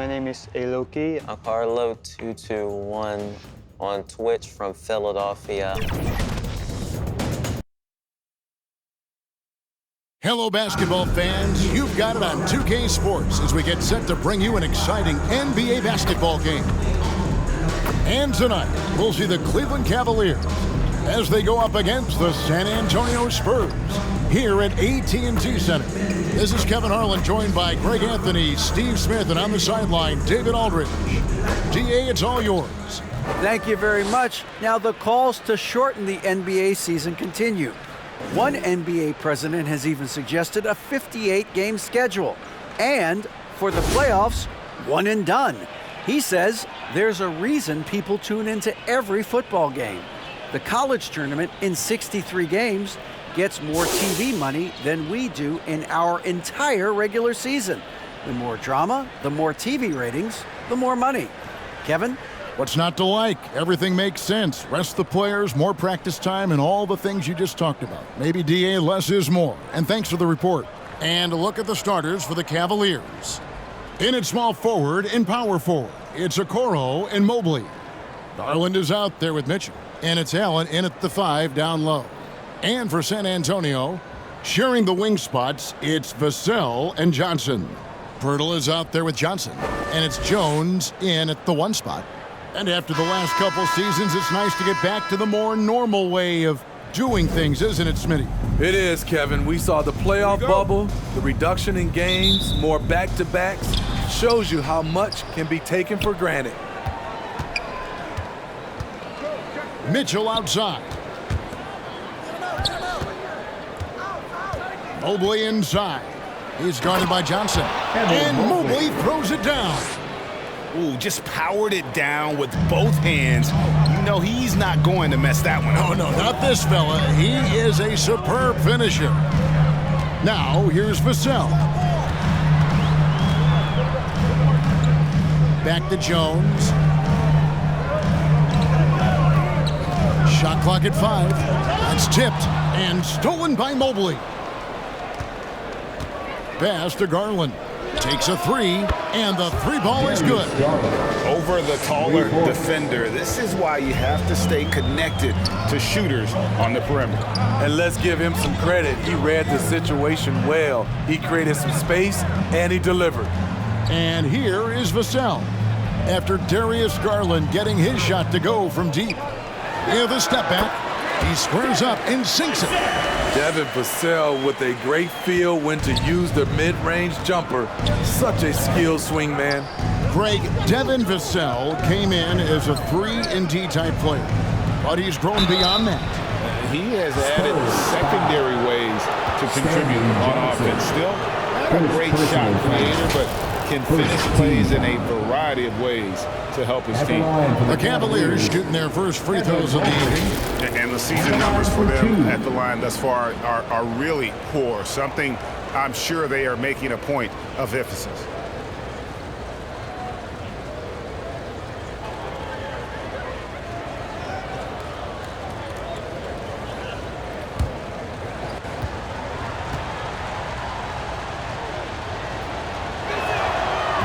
My name is Eloki. I'm Carlo221 on Twitch from Philadelphia. Hello, basketball fans. You've got it on 2K Sports as we get set to bring you an exciting NBA basketball game. And tonight, we'll see the Cleveland Cavaliers as they go up against the San Antonio Spurs here at AT&T Center. This is Kevin Harlan, joined by Greg Anthony, Steve Smith, and on the sideline, David Aldridge. DA, it's all yours. Thank you very much. Now, the calls to shorten the NBA season continue. One NBA president has even suggested a 58-game schedule. And for the playoffs, one and done. He says there's a reason people tune into every football game. The college tournament in 63 games gets more TV money than we do in our entire regular season. The more drama, the more TV ratings, the more money. Kevin? What's not to like? Everything makes sense. Rest the players, more practice time, and all the things you just talked about. Maybe, DA, less is more. And thanks for the report. And a look at the starters for the Cavaliers. In at small forward and power forward, it's Okoro and Mobley. Garland is out there with Mitchell. And it's Allen in at the 5 down low. And for San Antonio, sharing the wing spots, it's Vassell and Johnson. Pirtle is out there with Johnson. And it's Jones in at the 1 spot. And after the last couple seasons, it's nice to get back to the more normal way of doing things, isn't it, Smitty? It is, Kevin. We saw the playoff bubble, the reduction in games, more back-to-backs. Shows you how much can be taken for granted. Mitchell outside. Mobley inside. He's guarded by Johnson. And Mobley throws it down. Ooh, just powered it down with both hands. You know he's not going to mess that one up. Oh, no, not this fella. He is a superb finisher. Now, here's Vassell. Back to Jones. Shot clock at 5. That's tipped and stolen by Mobley. Pass to Garland. Takes a 3, and the 3 ball is good. Over the taller defender. This is why you have to stay connected to shooters on the perimeter. And let's give him some credit. He read the situation well. He created some space, and he delivered. And here is Vassell. After Darius Garland getting his shot to go from deep. With a step back, he squares up and sinks it. Devin Vassell with a great feel when to use the mid-range jumper. Such a skilled swing man. Greg, Devin Vassell came in as a 3-and-D type player, but he's grown beyond that. He has added secondary ways to contribute on offense. Still not a great shot creator, but can finish plays in a variety of ways to help his team. The Cavaliers shooting their first free throws of the evening. And the season numbers for them at the line thus far are really poor. Something I'm sure they are making a point of emphasis.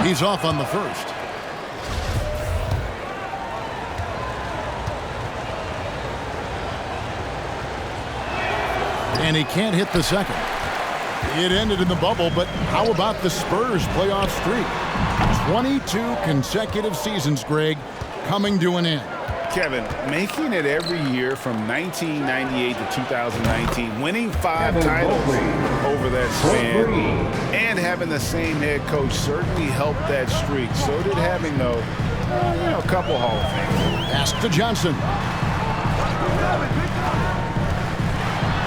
He's off on the first. And he can't hit the second. It ended in the bubble, but how about the Spurs playoff streak? 22 consecutive seasons, Greg, coming to an end. Kevin, making it every year from 1998 to 2019, winning 5 titles over that span, and having the same head coach certainly helped that streak. So did having, though, a couple Hall of Fame. Pass to Johnson.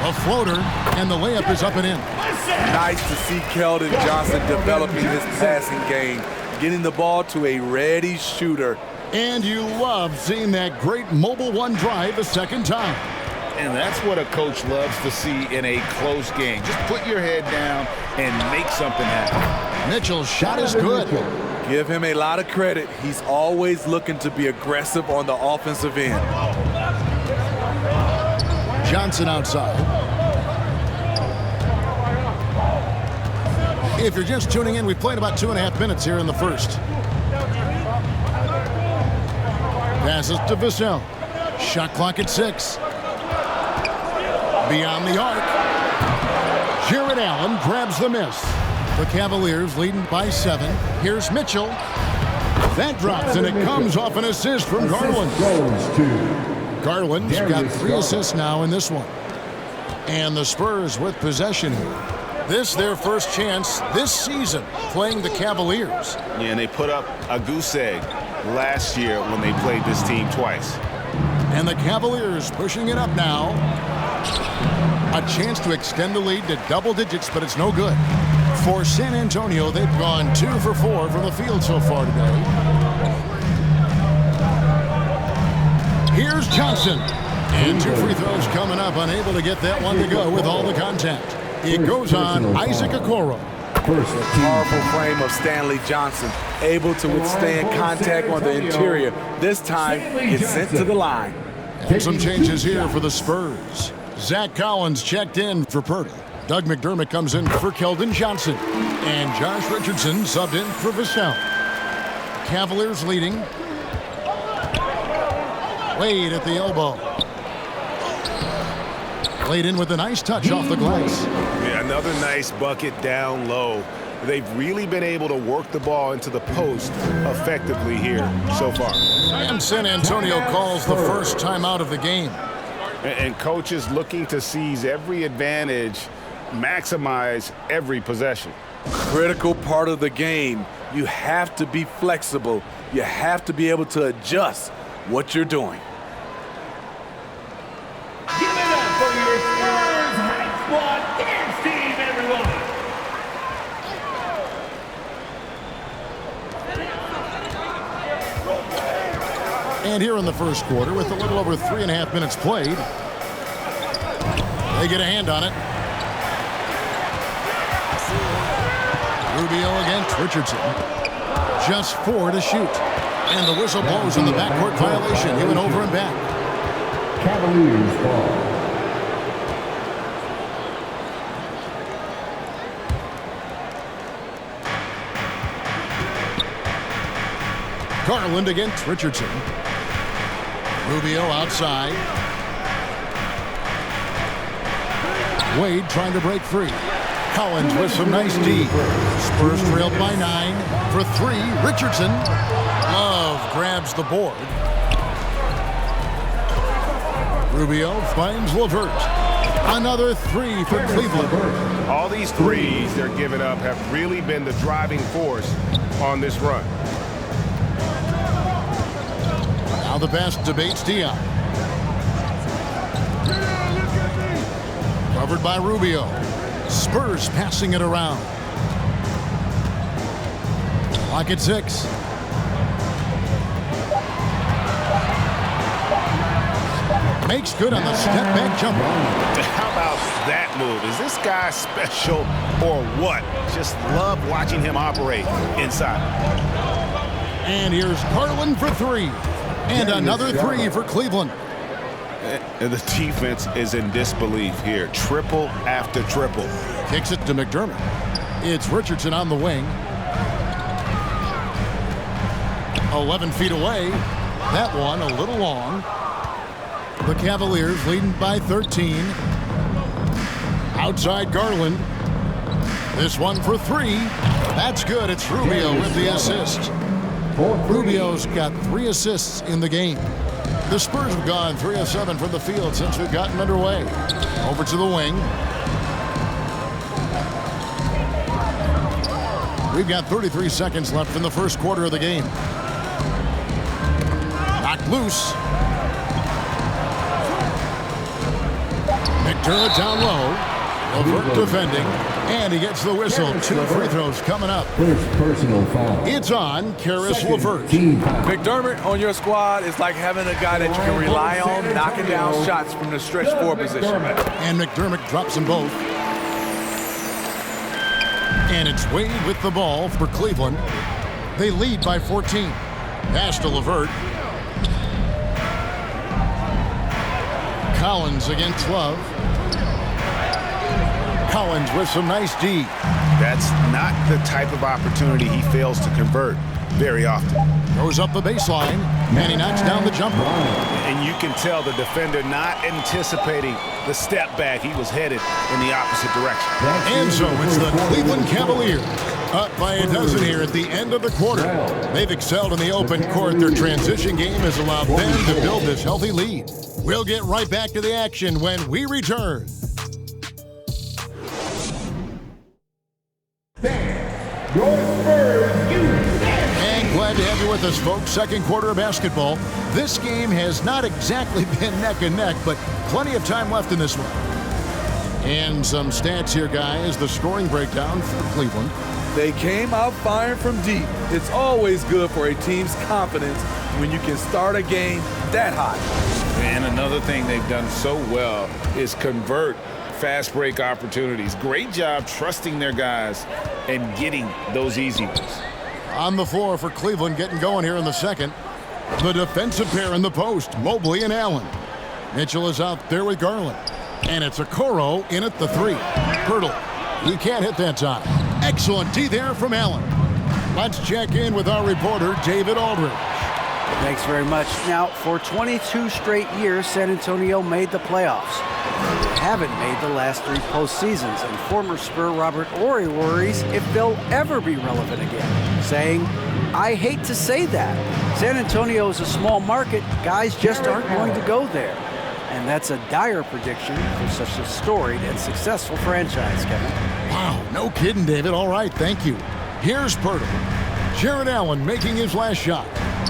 A floater, and the layup is up and in. Nice to see Keldon Johnson developing his passing game, getting the ball to a ready shooter. And you love seeing that great mobile 1 drive a second time. And that's what a coach loves to see in a close game. Just put your head down and make something happen. Mitchell's shot is good. Give him a lot of credit. He's always looking to be aggressive on the offensive end. Johnson outside. If you're just tuning in, we played about 2.5 minutes here in the first. Passes to Vassell. Shot clock at 6. Beyond the arc. Jared Allen grabs the miss. The Cavaliers leading by 7. Here's Mitchell. That drops, and it comes off an assist from Garland. Garland's got 3 assists now in this one. And the Spurs with possession here. This their first chance this season playing the Cavaliers. Yeah, and they put up a goose egg last year when they played this team twice. And the Cavaliers pushing it up now. A chance to extend the lead to double digits, but it's no good. For San Antonio, they've gone 2 for 4 from the field so far today. Here's Johnson. And 2 free throws coming up, unable to get that one to go with all the contact. It goes on Isaac Okoro. Powerful frame of Stanley Johnson, able to withstand contact on the interior. This time, gets sent to the line. And some changes here for the Spurs. Zach Collins checked in for Purdy. Doug McDermott comes in for Keldon Johnson. And Josh Richardson subbed in for Vassell. Cavaliers leading. Wade at the elbow. Laid in with a nice touch off the glass. Yeah, another nice bucket down low. They've really been able to work the ball into the post effectively here so far. And San Antonio calls the first timeout of the game. And coaches looking to seize every advantage, maximize every possession. Critical part of the game. You have to be flexible. You have to be able to adjust what you're doing. Give it up for your Spurs High Squad dance team, everyone! And here in the first quarter, with a little over 3.5 minutes played, they get a hand on it. Rubio against Richardson. Just 4 to shoot. And the whistle blows on the backcourt violation. He went over and back. Cavaliers ball. Garland against Richardson. Rubio outside. Wade trying to break free. Collins with some nice D. Spurs trailed by 9 for 3. Richardson. Love grabs the board. Rubio finds LeVert. Another 3 for Cleveland. All these threes they're giving up have really been the driving force on this run. Now the pass debates Dion. Covered by Rubio. Spurs passing it around. Clock at 6. Makes good on the step-back jumper. How about that move? Is this guy special or what? Just love watching him operate inside. And here's Garland for 3. And another 3 for Cleveland. And the defense is in disbelief here. Triple after triple. Kicks it to McDermott. It's Richardson on the wing. 11 feet away. That one a little long. The Cavaliers leading by 13. Outside Garland. This one for 3. That's good. It's Rubio with the assist. Rubio's got 3 assists in the game. The Spurs have gone 3 of 7 from the field since we've gotten underway. Over to the wing. We've got 33 seconds left in the first quarter of the game. Knocked loose. McDermott down low. LeVert defending. And he gets the whistle. 2 free throws coming up. First personal foul. It's on Karis LeVert. Team foul. McDermott on your squad is like having a guy that you can rely on knocking down shots from the stretch 4 position. And McDermott drops them both. And it's Wade with the ball for Cleveland. They lead by 14. Pass to LeVert. Collins against Love. Collins with some nice D. That's not the type of opportunity he fails to convert very often. Goes up the baseline, and he knocks down the jumper. And you can tell the defender not anticipating the step back. He was headed in the opposite direction. And so it's the Cleveland Cavaliers up by a dozen here at the end of the quarter. They've excelled in the open court. Their transition game has allowed them to build this healthy lead. We'll get right back to the action when we return. Your Spurs, you And glad to have you with us, folks. Second quarter of basketball. This game has not exactly been neck and neck, but plenty of time left in this one. And some stats here, guys. The scoring breakdown for Cleveland. They came out firing from deep. It's always good for a team's confidence when you can start a game that hot. And another thing they've done so well is convert fast break opportunities. Great job trusting their guys and getting those easy ones. On the floor for Cleveland, getting going here in the second. The defensive pair in the post, Mobley and Allen. Mitchell is out there with Garland. And it's Okoro in at the three. Pirtle, he can't hit that time. Excellent D there from Allen. Let's check in with our reporter, David Aldridge. Thanks very much. Now, for 22 straight years, San Antonio made the playoffs. They haven't made the last 3 postseasons, and former Spur Robert Horry worries if they'll ever be relevant again, saying, "I hate to say that. San Antonio is a small market. Guys just aren't going to go there." And that's a dire prediction for such a storied and successful franchise, Kevin. Wow, no kidding, David. All right, thank you. Here's Pirtle. Jared Allen making his last shot.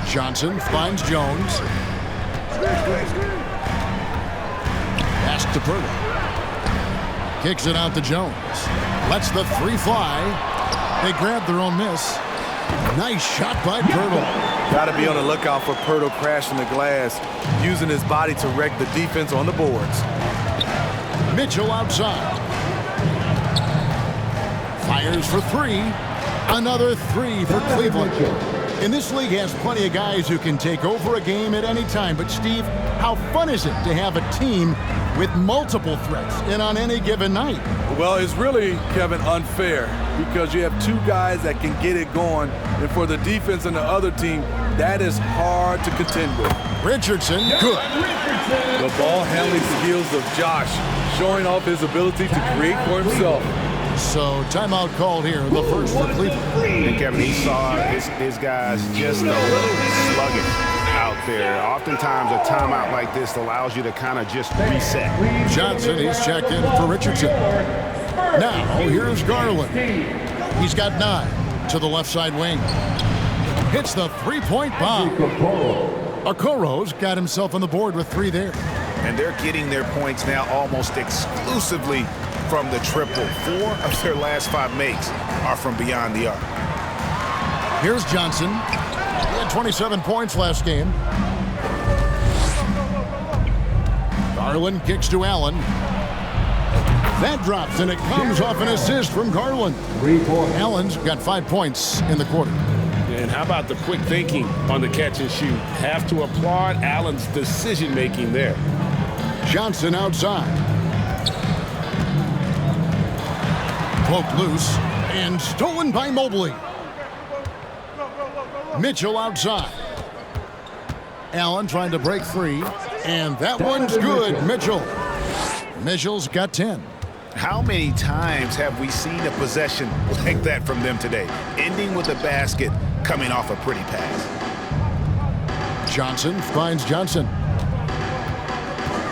Johnson finds Jones. Pass to Pirtle. Kicks it out to Jones. Lets the three fly. They grab their own miss. Nice shot by Pirtle. Got to be on the lookout for Pirtle crashing the glass, using his body to wreck the defense on the boards. Mitchell outside. Fires for three. Another three for Cleveland. And this league has plenty of guys who can take over a game at any time. But, Steve, how fun is it to have a team with multiple threats and on any given night? Well, it's really, Kevin, unfair because you have 2 guys that can get it going. And for the defense and the other team, that is hard to contend with. Richardson, good. The ball handling skills of Josh, showing off his ability to create for himself. So timeout called here, the first for Cleveland. And Kevin, he saw his guys just a little sluggish out there. Oftentimes a timeout like this allows you to kind of just reset. Johnson, he's checked in for Richardson. Now, here's Garland. He's got 9 to the left side wing. Hits the three-point bomb. Okoro's got himself on the board with 3 there. And they're getting their points now almost exclusively from the triple. 4 of their last 5 makes are from beyond the arc. Here's Johnson. He had 27 points last game. Garland kicks to Allen. That drops, and it comes off an assist from Garland. Allen's got 5 points in the quarter. And how about the quick thinking on the catch and shoot? Have to applaud Allen's decision-making there. Johnson outside. Poked loose and stolen by Mobley. Mitchell outside. Allen trying to break free, and that one's good. Mitchell's got 10. How many times have we seen a possession like that from them today, ending with a basket coming off a pretty pass? Johnson finds Johnson.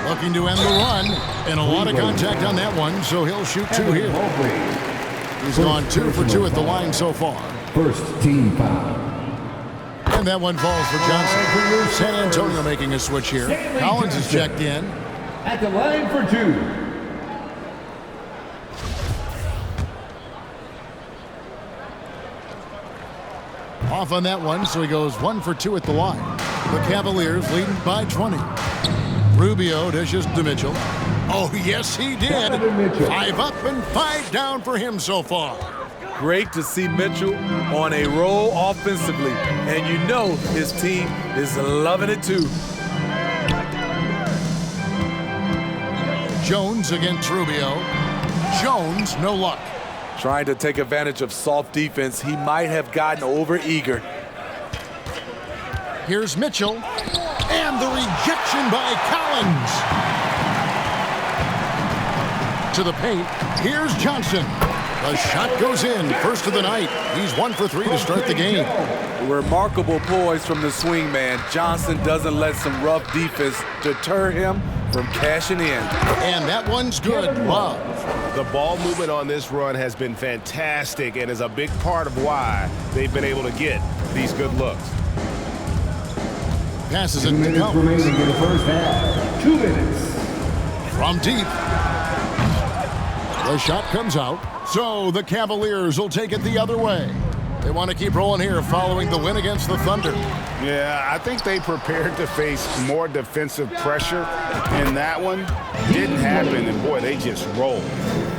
Looking to end the run, and a lot of contact on that one, so he'll shoot 2 here. He's gone 2 for 2 at the line so far. First team foul. And that one falls for Johnson. San Antonio making a switch here. Collins is checked in. at the line for 2. Off on that one, so he goes 1 for 2 at the line. The Cavaliers leading by 20. Rubio dishes to Mitchell. Oh, yes, he did. 5 up and 5 down for him so far. Great to see Mitchell on a roll offensively, and you know his team is loving it too. Jones against Rubio. Jones, no luck. Trying to take advantage of soft defense, he might have gotten over-eager. Here's Mitchell, and the rejection by Collins. To the paint, here's Johnson. The shot goes in, first of the night. He's 1 for 3 to start the game. Remarkable poise from the swing man. Johnson doesn't let some rough defense deter him from cashing in. And that one's good. Love. The ball movement on this run has been fantastic and is a big part of why they've been able to get these good looks. Passes 2 it to minutes Collins. remaining in the first half. 2 minutes. From deep. The shot comes out, so the Cavaliers will take it the other way. They want to keep rolling here following the win against the Thunder. Yeah, I think they prepared to face more defensive pressure, and that one didn't happen, and boy, they just rolled.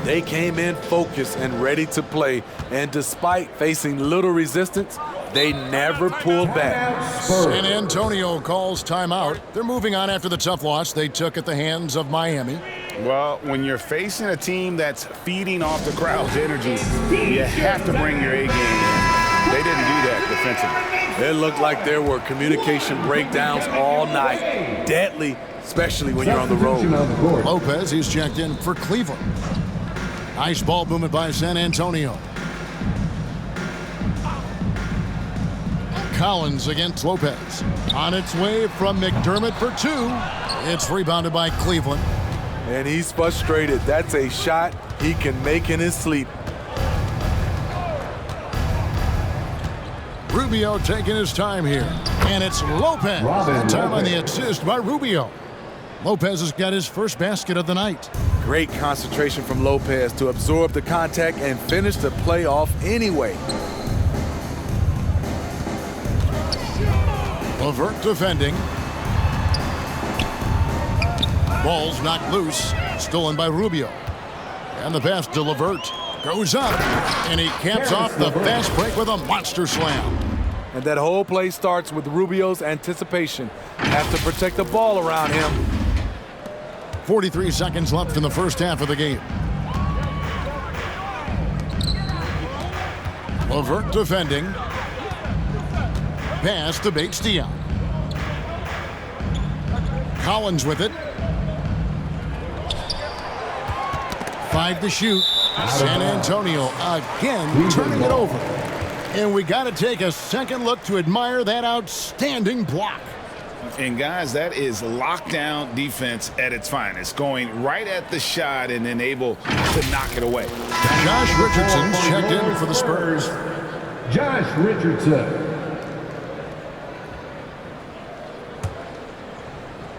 They came in focused and ready to play, and despite facing little resistance, they never pulled back. San Antonio calls timeout. They're moving on after the tough loss they took at the hands of Miami. Well, when you're facing a team that's feeding off the crowd's energy, you have to bring your A game in. They didn't do that defensively. It looked like there were communication breakdowns all night. Deadly, especially when you're on the road. Lopez, he's checked in for Cleveland. Nice ball movement by San Antonio. Collins against Lopez. On its way from McDermott for 2. It's rebounded by Cleveland. And he's frustrated. That's a shot he can make in his sleep. Rubio taking his time here. And it's Lopez. Time on the assist by Rubio. Lopez has got his first basket of the night. Great concentration from Lopez to absorb the contact and finish the play off anyway. LeVert defending. Ball's knocked loose. Stolen by Rubio. And the pass to LeVert. Goes up. And he caps off the fast break with a monster slam. And that whole play starts with Rubio's anticipation. Have to protect the ball around him. 43 seconds left in the first half of the game. LeVert defending. Pass to Bates-Diop. Collins with it. 5 to shoot. San Antonio again turning it over. And we got to take a second look to admire that outstanding block. And guys, that is lockdown defense at its finest. Going right at the shot and then able to knock it away. Josh Richardson's checked in for the Spurs. Josh Richardson.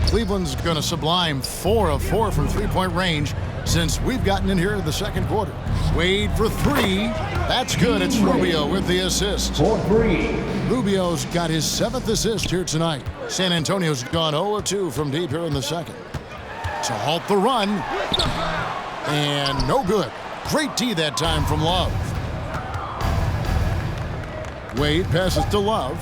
Cleveland's going to sublime 4 of 4 from three-point range since we've gotten in here in the second quarter. Wade for 3. That's good. It's Rubio with the assist. 4-3. Rubio's got his 7th assist here tonight. San Antonio's gone 0 of 2 from deep here in the second. To halt the run. And no good. Great D that time from Love. Wade passes to Love.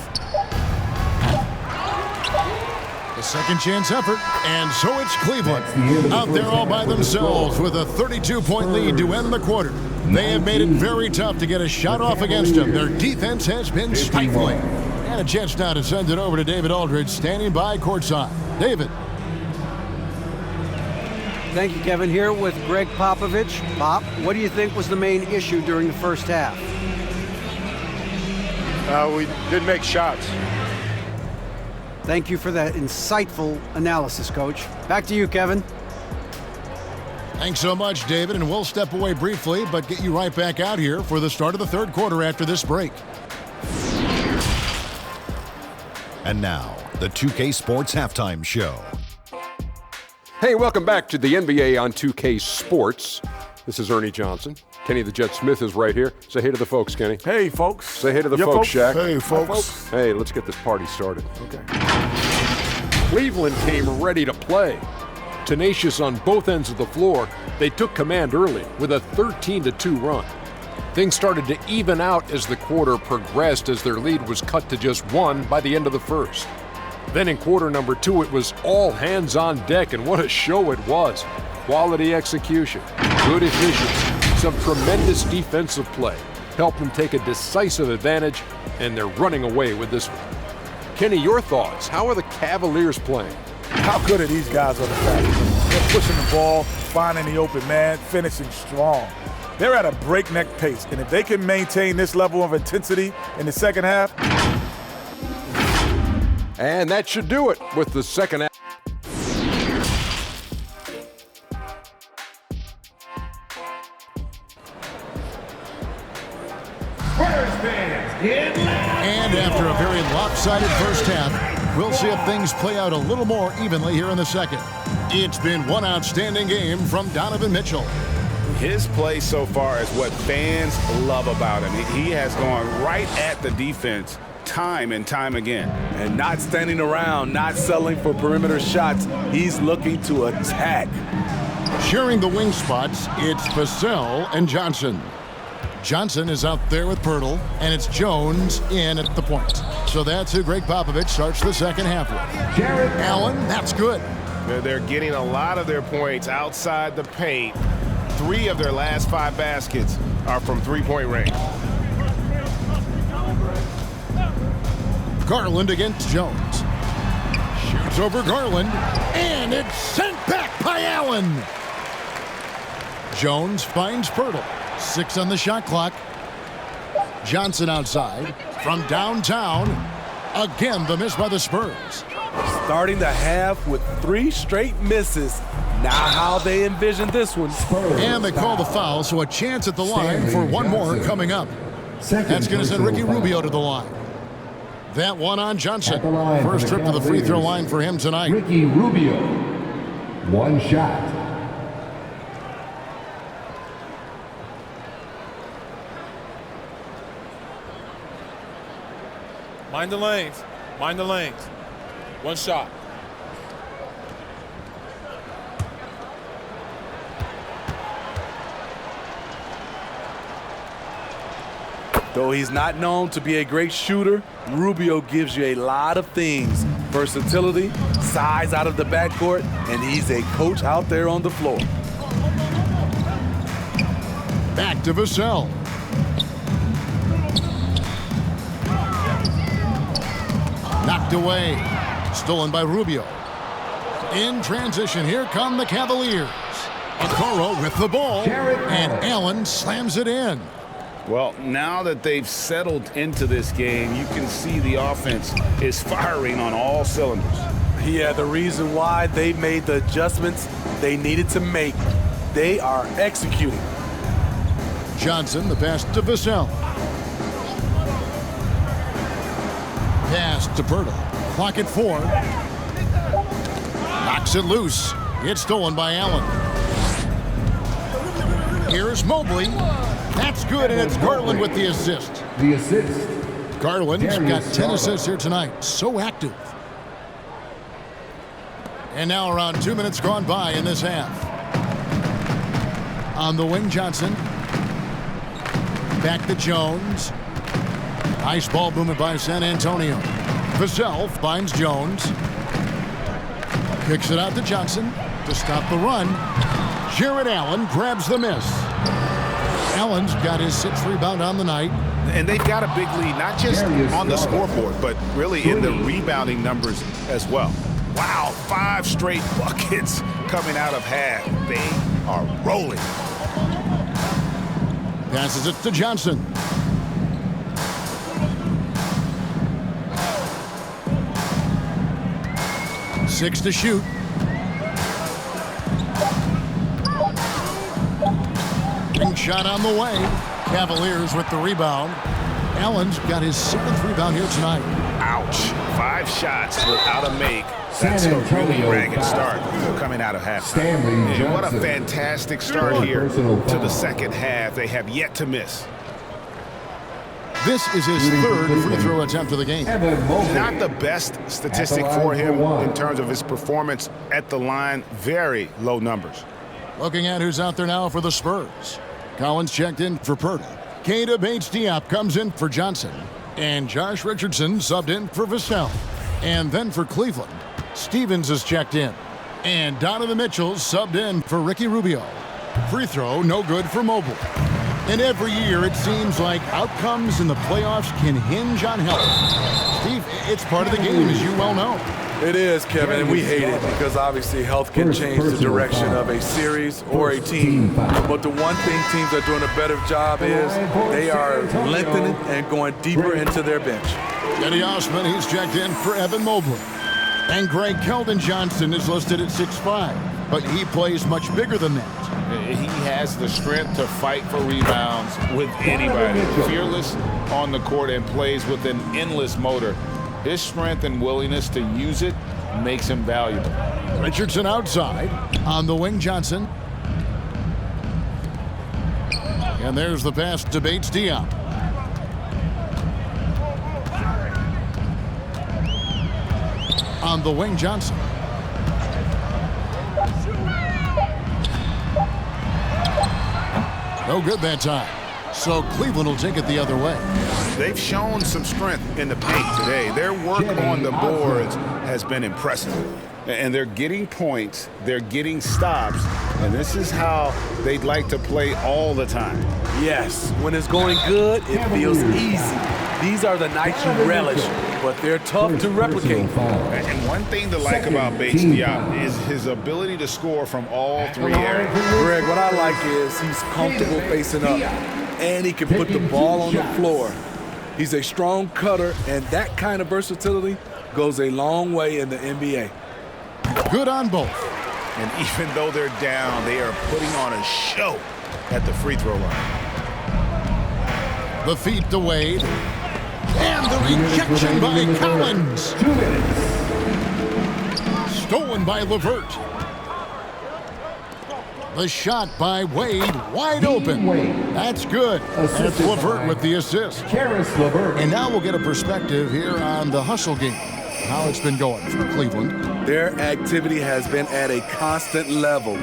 Second chance effort, and so it's Cleveland out there all by themselves with a 32-point lead to end the quarter. They have made it very tough to get a shot off against them. Their defense has been stifling. And a chance now to send it over to David Aldridge, standing by courtside. David. Thank you, Kevin. Here with Greg Popovich. Pop, what do you think was the main issue during the first half? We didn't make shots. Thank you for that insightful analysis, Coach. Back to you, Kevin. Thanks so much, David, and we'll step away briefly, but get you right back out here for the start of the third quarter after this break. And now, the 2K Sports Halftime Show. Hey, welcome back to the NBA on 2K Sports. This is Ernie Johnson. Kenny the Jet Smith is right here. Say hey to the folks, Kenny. Hey, folks. Say hey to the folks, Shaq. Hey, folks. Hey, let's get this party started. Okay. Cleveland came ready to play. Tenacious on both ends of the floor, they took command early with a 13-2 run. Things started to even out as the quarter progressed as their lead was cut to just 1 by the end of the first. Then in quarter number 2, it was all hands on deck, and what a show it was. Quality execution, good efficiency, Some tremendous defensive play helped them take a decisive advantage, and they're running away with this one. Kenny, your thoughts? How are the Cavaliers playing? How good are these guys on the back? They're pushing the ball, finding the open man, finishing strong. They're at a breakneck pace, and if they can maintain this level of intensity in the second half. And that should do it with the second half. And after a very lopsided first half, we'll see if things play out a little more evenly here in the second. It's been one outstanding game from Donovan Mitchell. His play so far is what fans love about him. He has gone right at the defense time and time again. And not standing around, not settling for perimeter shots. He's looking to attack. Sharing the wing spots, it's Vassell and Johnson. Johnson is out there with Pirtle, and it's Jones in at the point. So that's who Greg Popovich starts the second half with. Jared Allen, that's good. They're getting a lot of their points outside the paint. 3 of their last 5 baskets are from three-point range. Garland against Jones. Shoots over Garland, and it's sent back by Allen. Jones finds Pirtle. 6 on the shot clock. Johnson outside from downtown. Again, the miss by the Spurs. Starting the half with 3 straight misses. Now how they envision this one. And they call the foul, so a chance at the line for one more coming up. That's going to send Ricky Rubio to the line. That one on Johnson. First trip to the free throw line for him tonight. Ricky Rubio. 1 shot. Mind the lanes. Mind the lanes. 1 shot. Though he's not known to be a great shooter, Rubio gives you a lot of things. Versatility, size out of the backcourt, and he's a coach out there on the floor. Back to Vassell. Knocked away. Stolen by Rubio. In transition, here come the Cavaliers. Okoro with the ball, and Allen slams it in. Well, now that they've settled into this game, you can see the offense is firing on all cylinders. Yeah, the reason why they made the adjustments they needed to make. They are executing. Johnson, the pass to Vassell. Pass to Pirtle. Clock at 4. Knocks it loose. It's stolen by Allen. Here's Mobley. That's good, and it's Garland with the assist. The assist. Garland's got 10 assists here tonight. So active. And now around 2 minutes gone by in this half. On the wing, Johnson. Back to Jones. Nice ball movement by San Antonio. Vassell finds Jones. Kicks it out to Johnson to stop the run. Jared Allen grabs the miss. Allen's got his 6th rebound on the night. And they've got a big lead, not just on the scoreboard, but really in the rebounding numbers as well. Wow, 5 straight buckets coming out of half. They are rolling. Passes it to Johnson. Six to shoot. Big shot on the way. Cavaliers with the rebound. Allen's got his 7th rebound here tonight. Ouch. 5 shots without a make. That's a really ragged start coming out of halftime. And what a fantastic start here to the second half. They have yet to miss. This is his 3rd free throw attempt of the game. Not the best statistic for him in terms of his performance at the line. Very low numbers. Looking at who's out there now for the Spurs. Collins checked in for Pirtle. Keita Bates-Diop comes in for Johnson. And Josh Richardson subbed in for Vassell. And then for Cleveland, Stevens is checked in. And Donovan Mitchell subbed in for Ricky Rubio. Free throw, no good for Mobley. And every year it seems like outcomes in the playoffs can hinge on health. Steve, it's part of the game, as you well know. It is, Kevin, and we hate it because obviously health can change the direction of a series or a team. But the one thing teams are doing a better job is they are lengthening and going deeper into their bench. Eddie Osman, he's checked in for Evan Mobley. And Greg Keldon Johnson is listed at 6'5", but he plays much bigger than that. He has the strength to fight for rebounds with anybody. Fearless on the court and plays with an endless motor. His strength and willingness to use it makes him valuable. Richardson outside. On the wing, Johnson. And there's the pass to Bates Diop. On the wing, Johnson. No good that time. So Cleveland will take it the other way. They've shown some strength in the paint today. Their work on the boards has been impressive. And they're getting points, they're getting stops, and this is how they'd like to play all the time. Yes, when it's going good, it feels easy. These are the nights you relish, but they're tough to replicate. And one thing to like about Bates Diop is his ability to score from all three areas. Greg, what I like is he's comfortable facing up, and he can put the ball on the floor. He's a strong cutter, and that kind of versatility goes a long way in the NBA. Good on both. And even though they're down, they are putting on a show at the free throw line. The feet to Wade. And the rejection by Collins. 2 minutes. Stolen by LeVert. The shot by Wade, wide open. That's good. That's LeVert with the assist. And now we'll get a perspective here on the hustle game, how it's been going for Cleveland. Their activity has been at a constant level.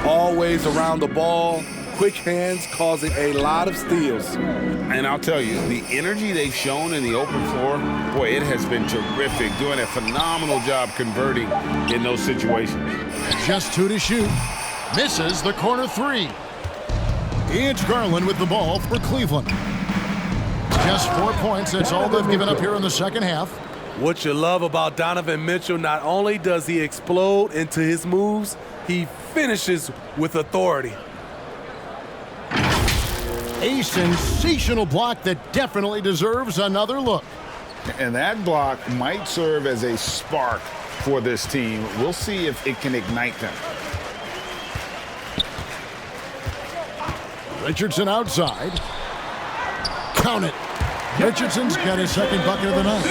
Always around the ball, quick hands causing a lot of steals. And I'll tell you, the energy they've shown in the open floor, boy, it has been terrific. Doing a phenomenal job converting in those situations. Just 2 to shoot. Misses the corner 3. It's Garland with the ball for Cleveland. Just 4 points. That's all they've given up here in the second half. What you love about Donovan Mitchell, not only does he explode into his moves, he finishes with authority. A sensational block that definitely deserves another look. And that block might serve as a spark for this team. We'll see if it can ignite them. Richardson outside. Count it. Richardson's got his second bucket of the night.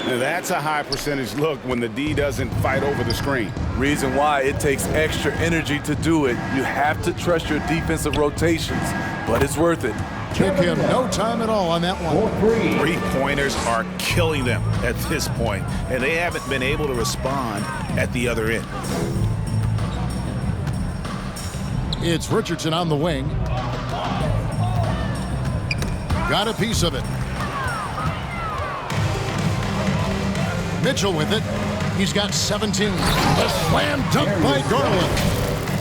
Now that's a high percentage look when the D doesn't fight over the screen. Reason why it takes extra energy to do it. You have to trust your defensive rotations, but it's worth it. Took him no time at all on that one. Three-pointers are killing them at this point, and they haven't been able to respond at the other end. It's Richardson on the wing. Got a piece of it. Mitchell with it. He's got 17. A slam dunk by Garland.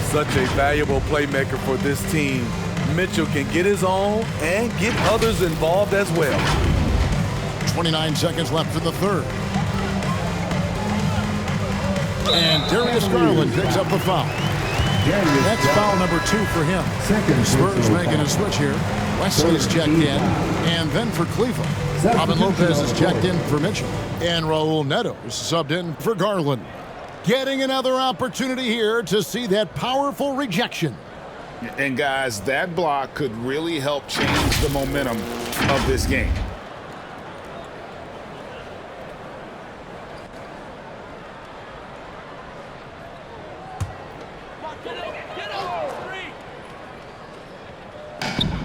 Such a valuable playmaker for this team. Mitchell can get his own and get others involved as well. 29 seconds left for the third. And Darius Garland picks up the foul. That's foul number 2 for him. Spurs making a switch here. Wesley's checked in. And then for Cleveland, Robin Lopez is checked in for Mitchell. And Raul Neto is subbed in for Garland. Getting another opportunity here to see that powerful rejection. And guys, that block could really help change the momentum of this game.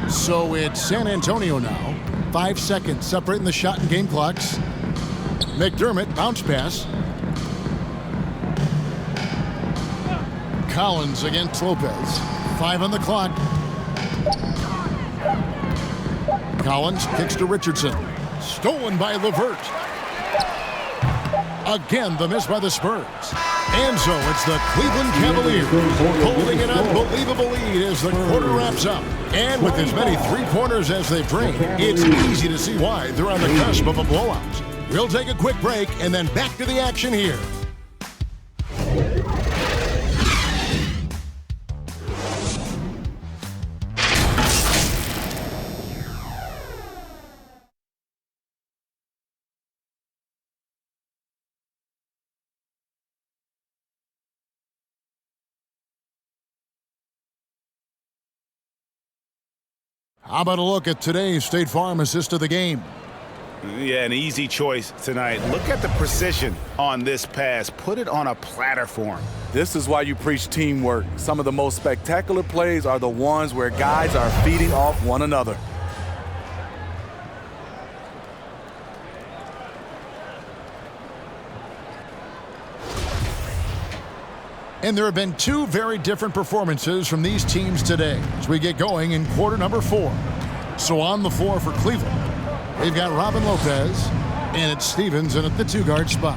So it's San Antonio now. 5 seconds separating the shot and game clocks. McDermott, bounce pass. Collins against Lopez. 5 on the clock. Collins kicks to Richardson. Stolen by LeVert. Again, the miss by the Spurs. And so it's the Cleveland Cavaliers holding an unbelievable lead as the quarter wraps up. And with as many three-pointers as they've drained, it's easy to see why they're on the cusp of a blowout. We'll take a quick break and then back to the action here. How about a look at today's State Farm assist of the game? Yeah, an easy choice tonight. Look at the precision on this pass. Put it on a platter for him. This is why you preach teamwork. Some of the most spectacular plays are the ones where guys are feeding off one another. And there have been two very different performances from these teams today as we get going in quarter number 4. So on the floor for Cleveland, they've got Robin Lopez, and it's Stevens in at the 2-guard spot.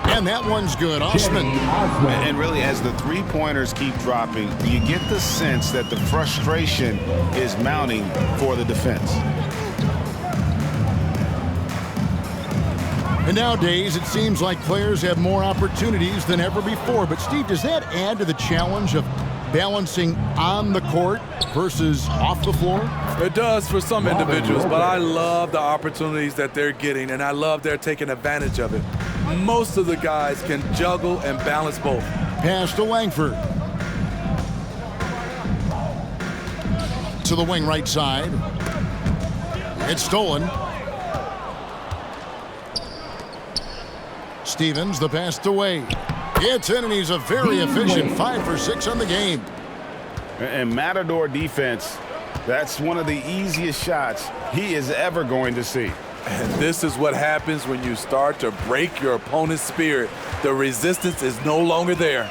And that one's good. Osman. And really, as the three-pointers keep dropping, you get the sense that the frustration is mounting for the defense. And nowadays, it seems like players have more opportunities than ever before. But, Steve, does that add to the challenge of balancing on the court versus off the floor? It does for some individuals, but I love the opportunities that they're getting, and I love they're taking advantage of it. Most of the guys can juggle and balance both. Pass to Langford. To the wing right side. It's stolen. Stevens, the pass to Wade. It's in, and he's a very efficient 5 for 6 on the game. And Matador defense, that's one of the easiest shots he is ever going to see. And this is what happens when you start to break your opponent's spirit. The resistance is no longer there.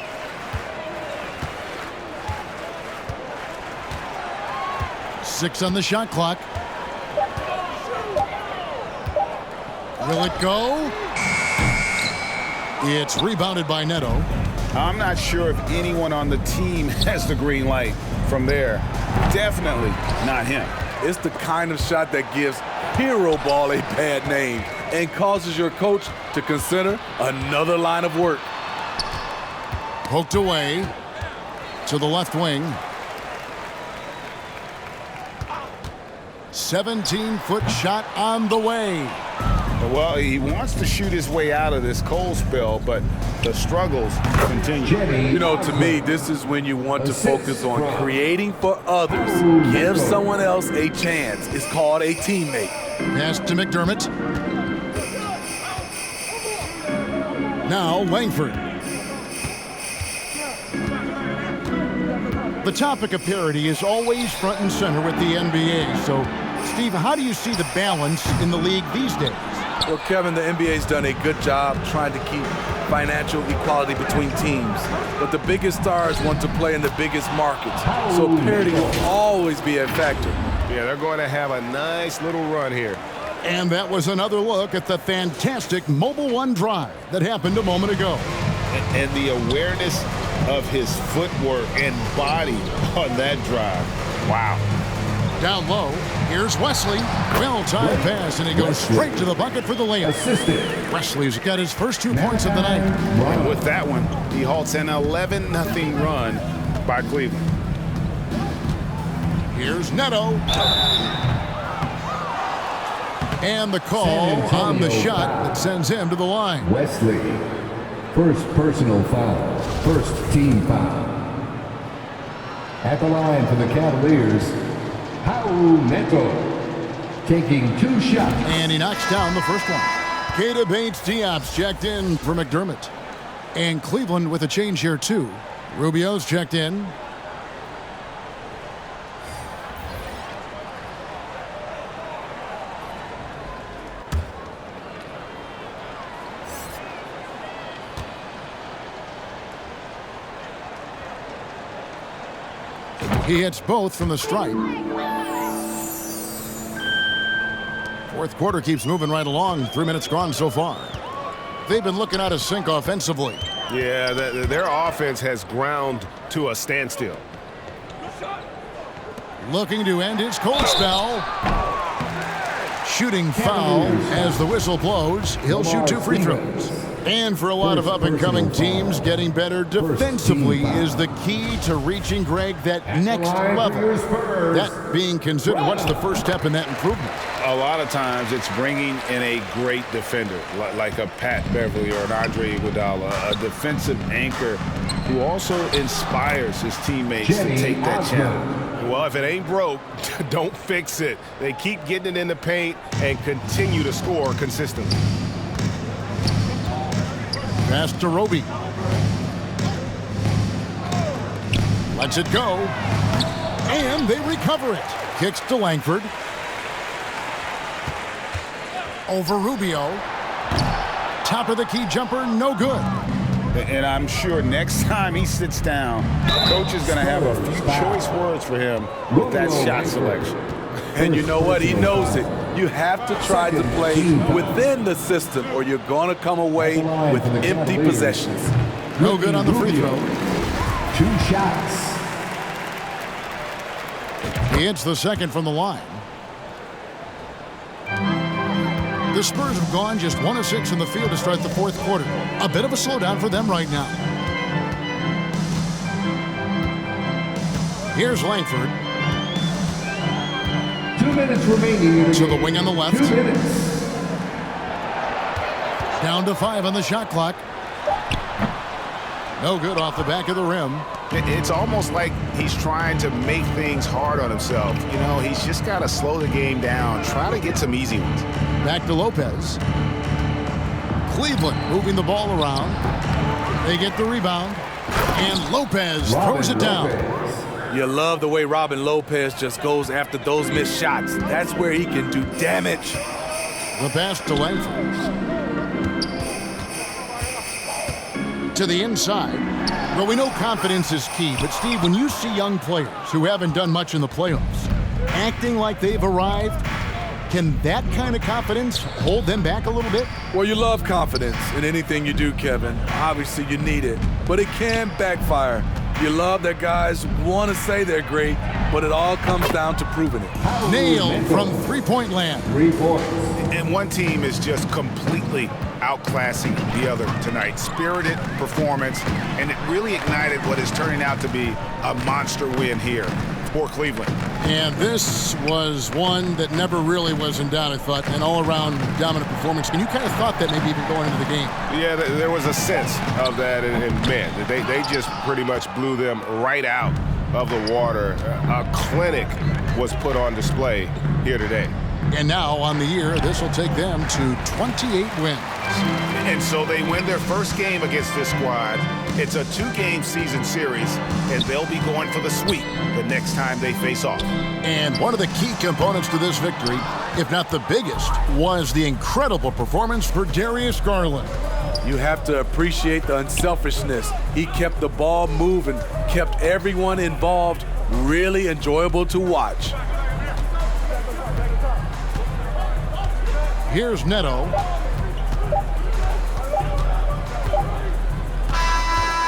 Six on the shot clock. Will it go? It's rebounded by Neto. I'm not sure if anyone on the team has the green light from there. Definitely not him. It's the kind of shot that gives hero ball a bad name and causes your coach to consider another line of work. Poked away to the left wing. 17-foot shot on the way. Well, he wants to shoot his way out of this cold spell, but the struggles continue. You know, to me, this is when you want to focus on creating for others. Give someone else a chance. It's called a teammate. Pass to McDermott. Now Langford. The topic of parity is always front and center with the NBA. So, Steve, how do you see the balance in the league these days? Well, Kevin, the NBA's done a good job trying to keep financial equality between teams. But the biggest stars want to play in the biggest markets. So parity will always be a factor. Yeah, they're going to have a nice little run here. And that was another look at the fantastic Mobile One drive that happened a moment ago. And the awareness of his footwork and body on that drive. Wow. Down low, here's Wesley. Well-timed pass, and he goes straight to the bucket for the layup. Wesley's got his first 2 points of the night. And with that one, he halts an 11-0 run by Cleveland. Here's Neto. And the call on the shot that sends him to the line. Wesley, first personal foul, first team foul. At the line for the Cavaliers, Neto, taking 2 shots. And he knocks down the first one. Keita Bates-Diop's checked in for McDermott. And Cleveland with a change here too. Rubio's checked in. He hits both from the stripe. Fourth quarter keeps moving right along. 3 minutes gone so far. they've been looking out of sync offensively. Yeah, their offense has ground to a standstill. Looking to end his cold spell. Shooting foul as the whistle blows. He'll shoot 2 free throws. And for a lot of up-and-coming teams, getting better defensively is the key to reaching, Greg, that next level. That being considered, what's the first step in that improvement? A lot of times it's bringing in a great defender, like a Pat Beverly or an Andre Iguodala, a defensive anchor who also inspires his teammates to take that challenge. Well, if it ain't broke, don't fix it. They keep getting it in the paint and continue to score consistently. Pass to Roby. Lets it go. And they recover it. Kicks to Langford. Over Rubio. Top of the key jumper, no good. And I'm sure next time he sits down, coach is going to have a few choice words for him with that shot selection. And you know what? He knows it. You have to try to play within the system or you're going to come away with empty possessions. No good on the free throw. 2 shots. He hits the second from the line. The Spurs have gone just 1 of 6 in the field to start the 4th quarter. A bit of a slowdown for them right now. Here's Langford. 2 minutes remaining. To the wing on the left. 2 minutes. Down to 5 on the shot clock. No good off the back of the rim. It's almost like he's trying to make things hard on himself. You know, he's just got to slow the game down, try to get some easy ones. Back to Lopez. Cleveland moving the ball around. They get the rebound. And Lopez throws it down. You love the way Robin Lopez just goes after those missed shots. That's where he can do damage. The pass to Langford. To the inside. Well, we know confidence is key, but Steve, when you see young players who haven't done much in the playoffs acting like they've arrived, can that kind of confidence hold them back a little bit? Well, you love confidence in anything you do, Kevin. Obviously, you need it, but it can backfire. You love that guys want to say they're great, but it all comes down to proving it. Nailed from three-point land. 3 points. And one team is just completely outclassing the other tonight. Spirited performance, and it really ignited what is turning out to be a monster win here for Cleveland. And this was one that never really was in doubt, I thought, an all-around dominant performance. And you kind of thought that maybe even going into the game. Yeah, there was a sense of that, and man, they just pretty much blew them right out of the water. A clinic was put on display here today. And now, on the year, this will take them to 28 wins. And so they win their first game against this squad. It's a 2-game season series, and they'll be going for the sweep the next time they face off. And one of the key components to this victory, if not the biggest, was the incredible performance for Darius Garland. You have to appreciate the unselfishness. He kept the ball moving, kept everyone involved, really enjoyable to watch. Here's Neto.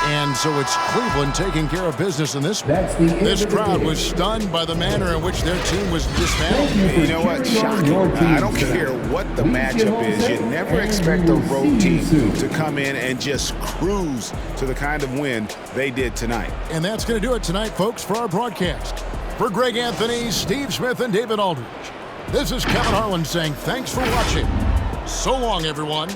And so it's Cleveland taking care of business in this one. This crowd was stunned by the manner in which their team was dismantled. You know what? Shocking. I don't care what the matchup is. You never expect a road team to come in and just cruise to the kind of win they did tonight. And that's going to do it tonight, folks, for our broadcast. For Greg Anthony, Steve Smith, and David Aldridge, this is Kevin Harlan saying thanks for watching. So long, everyone.